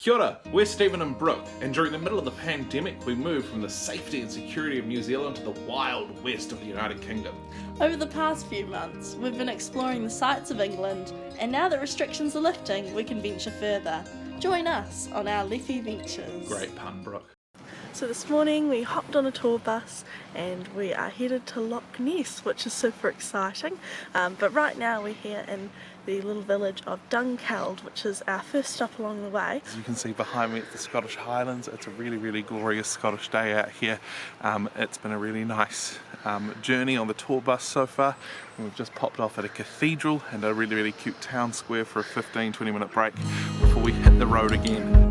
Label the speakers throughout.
Speaker 1: Kia ora, we're Stephen and Brooke, and during the middle of the pandemic we moved from the safety and security of New Zealand to the wild west of the United Kingdom.
Speaker 2: Over the past few months, we've been exploring the sights of England, and now that restrictions are lifting, we can venture further. Join us on our leafy ventures.
Speaker 1: Great pun, Brooke.
Speaker 3: So this morning we hopped on a tour bus and we are headed to Loch Ness, which is super exciting. But right now we're here in the little village of Dunkeld, which is our first stop along the way.
Speaker 4: As you can see behind me, it's the Scottish Highlands. It's a really glorious Scottish day out here. It's been a really nice journey on the tour bus so far. We've just popped off at a cathedral and a really cute town square for a 15-20 minute break before we hit the road again.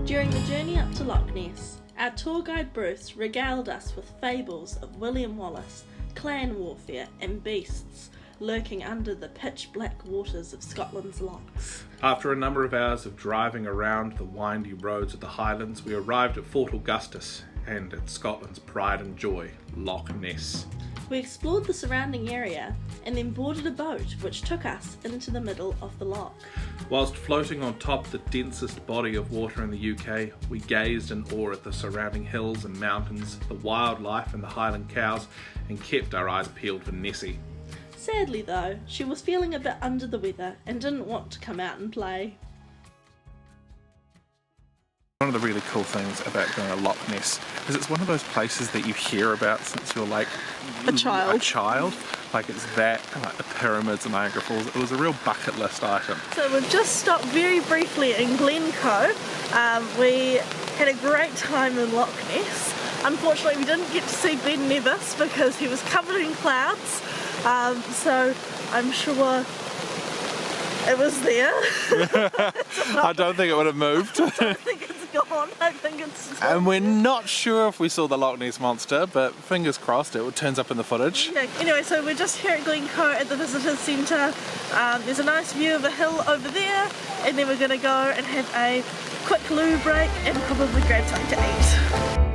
Speaker 2: During the journey up to Loch Ness, our tour guide Bruce regaled us with fables of William Wallace, clan warfare and beasts lurking under the pitch-black waters of Scotland's lochs.
Speaker 1: After a number of hours of driving around the windy roads of the Highlands, we arrived at Fort Augustus and at Scotland's pride and joy, Loch Ness.
Speaker 2: We explored the surrounding area and then boarded a boat which took us into the middle of the loch.
Speaker 1: Whilst floating on top the densest body of water in the UK, we gazed in awe at the surrounding hills and mountains, the wildlife and the Highland cows, and kept our eyes peeled for Nessie.
Speaker 2: Sadly though, she was feeling a bit under the weather and didn't want to come out and play.
Speaker 4: One of the really cool things about going to Loch Ness is it's one of those places that you hear about since you're like
Speaker 3: A child.
Speaker 4: Like it's that, and like the pyramids and Niagara Falls. It was a real bucket list item.
Speaker 3: So we've just stopped very briefly in Glencoe. We had a great time in Loch Ness. Unfortunately we didn't get to see Ben Nevis because he was covered in clouds. So I'm sure it was there.
Speaker 4: I don't think it would have moved.
Speaker 3: I don't think it's gone. I think it's still
Speaker 4: And we're not sure if we saw the Loch Ness monster, but fingers crossed it turns up in the footage.
Speaker 3: Yeah, anyway, so we're just here at Glencoe at the Visitors Centre. There's a nice view of a hill over there, and then we're going to go and have a quick loo break and probably grab something to eat.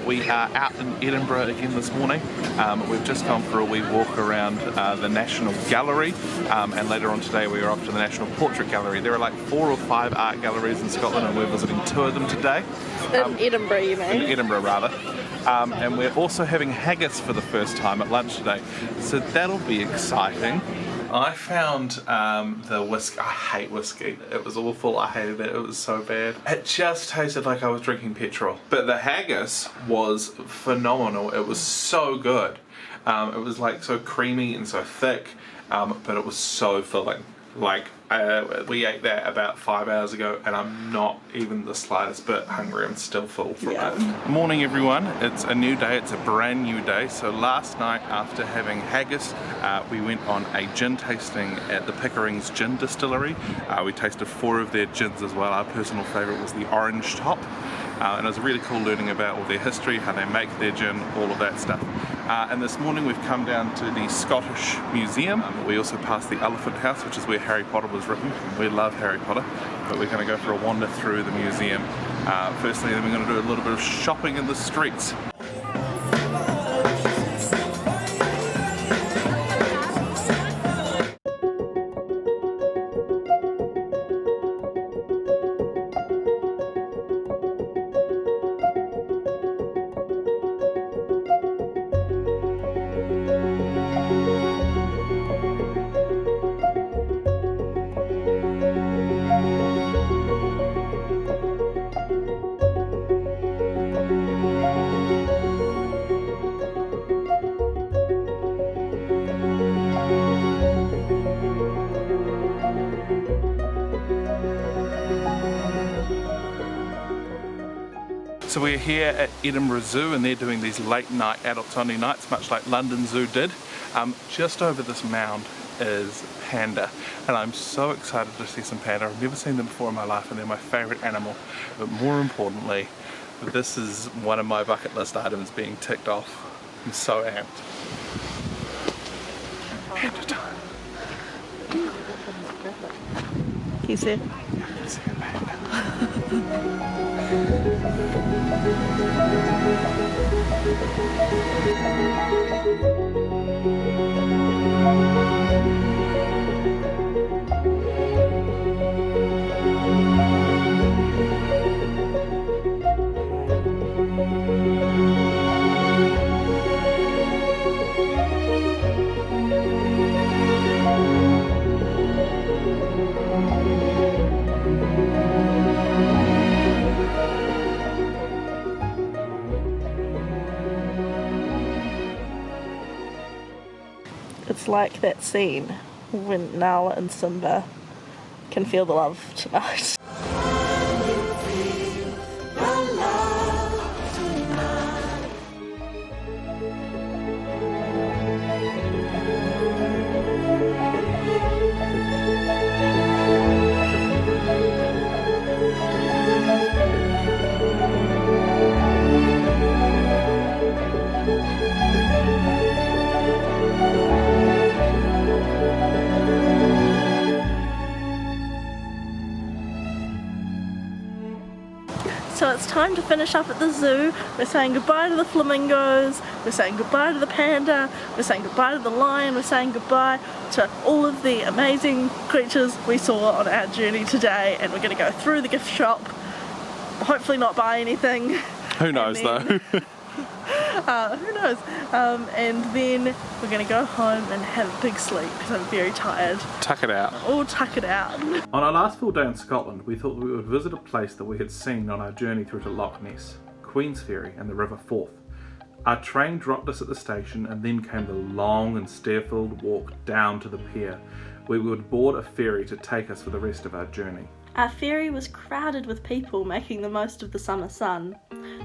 Speaker 4: We are out in Edinburgh again this morning. We've just gone for a wee walk around the National Gallery, and later on today we are off to the National Portrait Gallery. There are like 4 or 5 art galleries in Scotland and we're visiting 2 of them today.
Speaker 3: In Edinburgh, you mean?
Speaker 4: In Edinburgh, rather. And we're also having haggis for the first time at lunch today, so that'll be exciting. I found the whiskey. I hate whiskey. It was awful. I hated it. It was so bad. It just tasted like I was drinking petrol. But the haggis was phenomenal. It was so good. It was like so creamy and so thick, but it was so filling. Like we ate that about 5 hours ago and I'm not even the slightest bit hungry. I'm still full from it. Morning everyone, it's a new day, it's a brand new day. So last night after having haggis, we went on a gin tasting at the Pickering's Gin Distillery. We tasted 4 of their gins as well. Our personal favourite was the Orange Top. And it was really cool learning about all their history, how they make their gin, all of that stuff. And this morning we've come down to the Scottish Museum. We also passed the Elephant House, which is where Harry Potter was written. We love Harry Potter, but we're going to go for a wander through the museum. Firstly, then we're going to do a little bit of shopping in the streets. So we're here at Edinburgh Zoo and they're doing these late night adults only nights, much like London Zoo did. Just over this mound is panda, and I'm so excited to see some panda. I've never seen them before in my life and they're my favourite animal, but more importantly, this is one of my bucket list items being ticked off. I'm so amped. Panda time.
Speaker 3: Can you see it?
Speaker 4: I see a panda.
Speaker 3: It's like that scene when Nala and Simba can feel the love tonight. So it's time to finish up at the zoo. We're saying goodbye to the flamingos, we're saying goodbye to the panda, we're saying goodbye to the lion, we're saying goodbye to all of the amazing creatures we saw on our journey today, and we're going to go through the gift shop, hopefully not buy anything.
Speaker 4: Who knows though?
Speaker 3: Who knows? And then we're going to go home and have a big sleep because I'm very tired.
Speaker 4: Tuck it out.
Speaker 3: Oh, tuck it out.
Speaker 1: On our last full day in Scotland, we thought we would visit a place that we had seen on our journey through to Loch Ness, Queen's Ferry and the River Forth. Our train dropped us at the station and then came the long and stair-filled walk down to the pier, where we would board a ferry to take us for the rest of our journey.
Speaker 2: Our ferry was crowded with people making the most of the summer sun.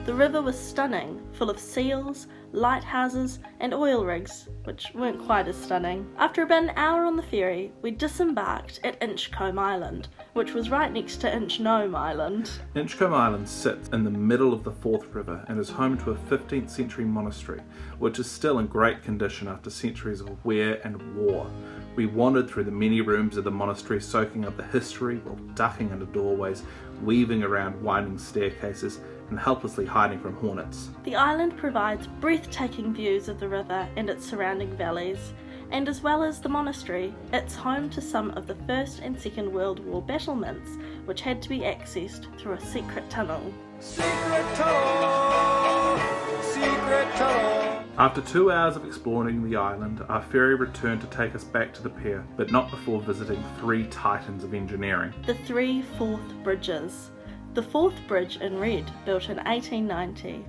Speaker 2: The river was stunning, full of seals, lighthouses and oil rigs, which weren't quite as stunning. After about an hour on the ferry, we disembarked at Inchcombe Island, which was right next to Inchnoam Island.
Speaker 1: Inchcombe Island sits in the middle of the Forth River and is home to a 15th century monastery, which is still in great condition after centuries of wear and war. We wandered through the many rooms of the monastery, soaking up the history while ducking under doorways, weaving around winding staircases, and helplessly hiding from hornets.
Speaker 2: The island provides breathtaking views of the river and its surrounding valleys, and as well as the monastery, it's home to some of the First and Second World War battlements, which had to be accessed through a secret tunnel.
Speaker 5: Secret tunnel! Secret tunnel!
Speaker 1: After 2 hours of exploring the island, our ferry returned to take us back to the pier, but not before visiting 3 titans of engineering.
Speaker 2: The 3 Forth Bridges. The Forth Bridge in red, built in 1890.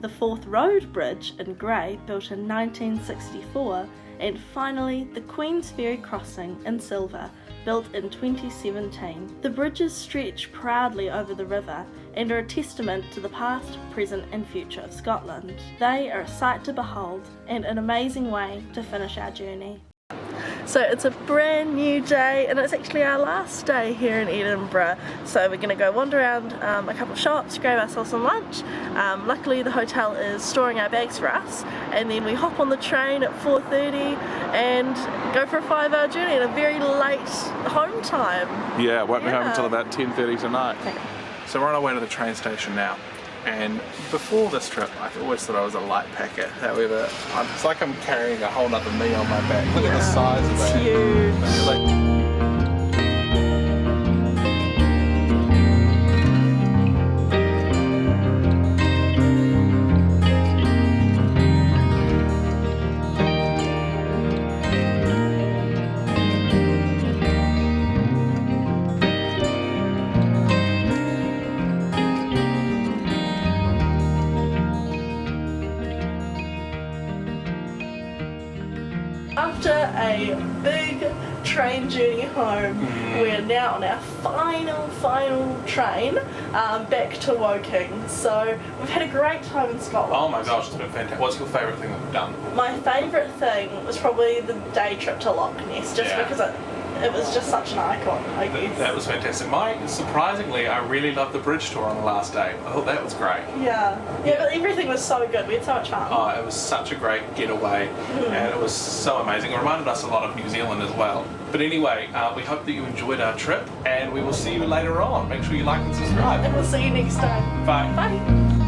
Speaker 2: The Forth Road Bridge in grey, built in 1964. And finally, the Queen's Ferry Crossing in silver, built in 2017. The bridges stretch proudly over the river and are a testament to the past, present and future of Scotland. They are a sight to behold and an amazing way to finish our journey.
Speaker 3: So it's a brand new day and it's actually our last day here in Edinburgh. So we're going to go wander around a couple of shops, grab ourselves some lunch. Luckily the hotel is storing our bags for us, and then we hop on the train at 4:30 and go for a 5-hour journey at a very late home time.
Speaker 4: Yeah, it won't be home
Speaker 3: Yeah.
Speaker 4: until about 10:30 tonight.
Speaker 3: Okay.
Speaker 4: So we're on our way to the train station now. And before this trip, I always thought I was a light packer. However, it's like I'm carrying a whole other me on my back. Look at the size of
Speaker 3: It's
Speaker 4: that.
Speaker 3: huge.
Speaker 4: It's like-
Speaker 3: After a big train journey home. We're now on our final train back to Woking. So we've had a great time in Scotland.
Speaker 1: Oh my gosh, it's been fantastic. What's your favourite thing that we've done?
Speaker 3: My favourite thing was probably the day trip to Loch Ness, just
Speaker 1: Yeah.
Speaker 3: because it was just such an icon, I guess.
Speaker 1: That was fantastic. Surprisingly, I really loved the bridge tour on the last day. I thought that was great.
Speaker 3: Yeah, but everything was so good. We had so much fun.
Speaker 1: Oh, it was such a great getaway, and it was so amazing. It reminded us a lot of New Zealand as well. But anyway, we hope that you enjoyed our trip, and we will see you later on. Make sure you like and subscribe.
Speaker 3: And we'll see you next time.
Speaker 1: Bye.
Speaker 3: Bye.